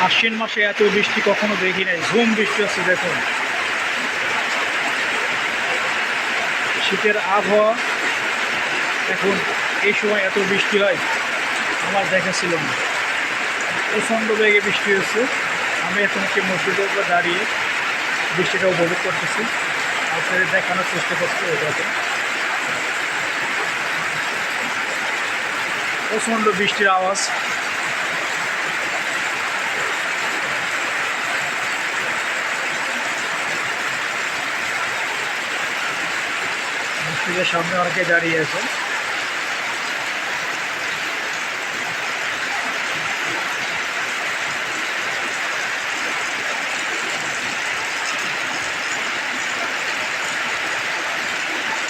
আশ্বিন মাসে এত বৃষ্টি কখনো দেখি নাই, ঝুম বৃষ্টি হচ্ছে দেখুন। শীতের আবহাওয়া, এখন এই সময় এত বৃষ্টি হয় আমার দেখা ছিল না। প্রচণ্ড বেগে বৃষ্টি হচ্ছে। আমি এখন একটি মসজিদের উপরে দাঁড়িয়ে বৃষ্টিটা উপভোগ করতেছি, আপনাদের দেখানোর চেষ্টা করছি। এটাতে প্রচণ্ড বৃষ্টির আওয়াজ। মসজিদের সামনে অনেকে দাঁড়িয়ে আছে।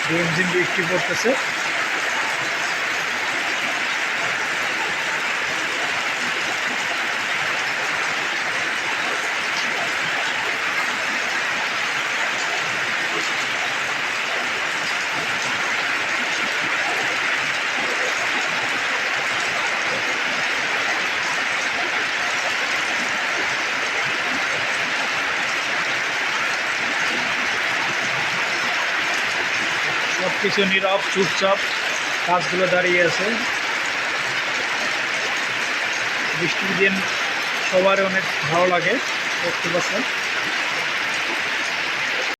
ঝিমঝিম বৃষ্টি পড়তেছে। সব কিছু নীরব, চুপচাপ, কাজগুলো দাঁড়িয়ে আছে। বৃষ্টির দিন সবার অনেক ভালো লাগে, দেখতে পাচ্ছেন।